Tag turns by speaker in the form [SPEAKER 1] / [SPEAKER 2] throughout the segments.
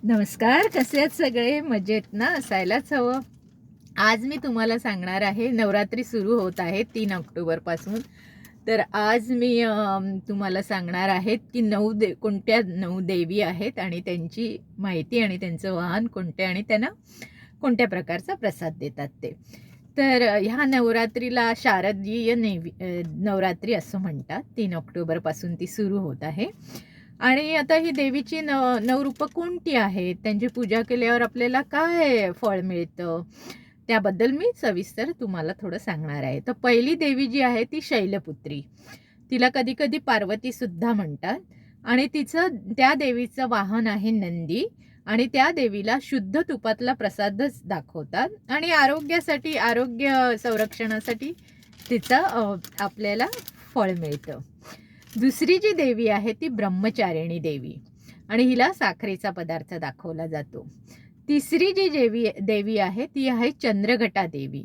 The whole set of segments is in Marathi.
[SPEAKER 1] नमस्कार, कसे आहेत सगळे? मजेत ना? असायलाच हवं. आज मी तुम्हाला सांगणार आहे, नवरात्री सुरू होत आहे 3 ऑक्टोबरपासून. तर आज मी तुम्हाला सांगणार आहेत की कोणत्या 9 देवी आहेत आणि त्यांची माहिती आणि त्यांचं वाहन कोणते आणि त्यांना कोणत्या प्रकारचा प्रसाद देतात ते. तर ह्या नवरात्रीला शारदीय नवरात्री असं म्हणतात. 3 ऑक्टोबरपासून ती सुरू होत आहे. आणि आता ही देवीची नवरूपं कोणती आहेत? त्यांची पूजा केल्यावर आपल्याला काय फळ मिळतं? त्याबद्दल मी सविस्तर तुम्हाला थोडं सांगणार आहे. तर पहिली देवी जी आहे ती शैलपुत्री. तिला कधी-कधी पार्वतीसुद्धा म्हणतात आणि त्या देवीचं वाहन आहे नंदी आणि त्या देवीला शुद्ध तुपातला प्रसादच दाखवतात आणि आरोग्य संरक्षणासाठी तिचं आपल्याला फळ मिळतं. दुसरी जी देवी आहे ती ब्रह्मचारिणी देवी आणि हिला साखरेचा पदार्थ दाखवला जातो. तिसरी जी देवी आहे ती आहे चंद्रघटा देवी.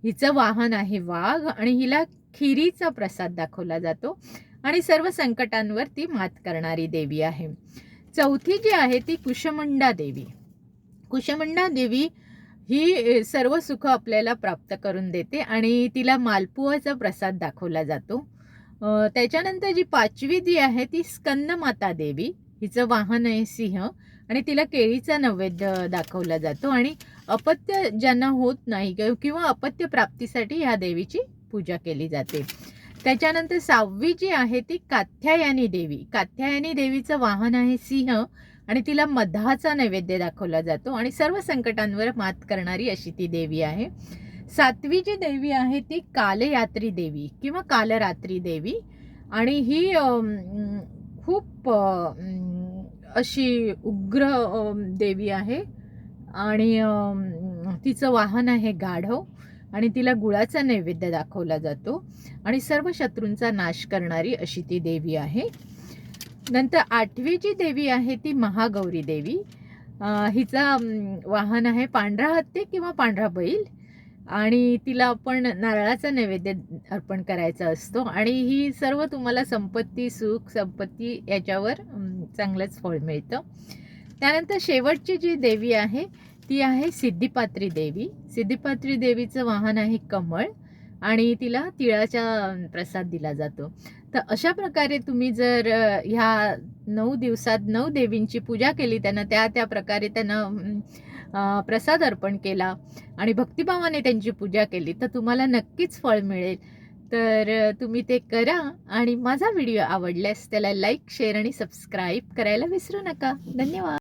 [SPEAKER 1] हिचं वाहन आहे वाघ आणि हिला खिरीचा प्रसाद दाखवला जातो आणि सर्व संकटांवर ती मात करणारी देवी आहे. चौथी जी आहे ती कुशमंडा देवी. कुशमंडा देवी ही सर्व सुख आपल्याला प्राप्त करून देते आणि तिला मालपुआचा प्रसाद दाखवला जातो. त्याच्यानंतर जी पाचवी जी आहे ती स्कंदमाता देवी. हिचं वाहन आहे सिंह आणि तिला केळीचा नैवेद्य दाखवला जातो आणि अपत्य ज्यांना होत नाही किंवा अपत्य प्राप्तीसाठी ह्या देवीची पूजा केली जाते. त्याच्यानंतर 6वी जी आहे ती कात्यायनी देवी. कात्यायनी देवीचं वाहन आहे सिंह आणि तिला मधाचा नैवेद्य दाखवला जातो आणि सर्व संकटांवर मात करणारी अशी ती देवी आहे. 7वी जी देवी आहे ती कालयात्री देवी किंवा कालरात्री देवी आणि ही खूप अशी उग्र देवी आहे आणि तिचं वाहन आहे गाढव आणि तिला गुळाचा नैवेद्य दाखवला जातो आणि सर्व शत्रूंचा नाश करणारी अशी ती देवी आहे. नंतर 8वी जी देवी आहे ती महागौरी देवी. हिचा वाहन आहे पांढरा हत्ती किंवा पांढरा बैल आणि तिला आपण नारळाचा नैवेद्य अर्पण करायचा असतो आणि ही सर्व तुम्हाला संपत्ती, सुख, संपत्ती याच्यावर चांगलंच फळ मिळतं. त्यानंतर शेवटची जी देवी आहे ती आहे सिद्धिपात्री देवी. सिद्धिपात्री देवीचं वाहन आहे कमळ आणि तिला तिळाचा प्रसाद दिला जातो. तर अशा प्रकारे तुम्ही जर ह्या 9 दिवसात 9 देवींची पूजा केली, त्यांना त्या प्रकारे त्यांना प्रसाद अर्पण केला आणि भक्तिभावाने त्यांची पूजा केली तर तुम्हाला नक्कीच फळ मिळेल. तर तुम्ही ते करा आणि माझा व्हिडिओ आवडल्यास त्याला लाईक, शेअर आणि सबस्क्राईब करायला विसरू नका. धन्यवाद.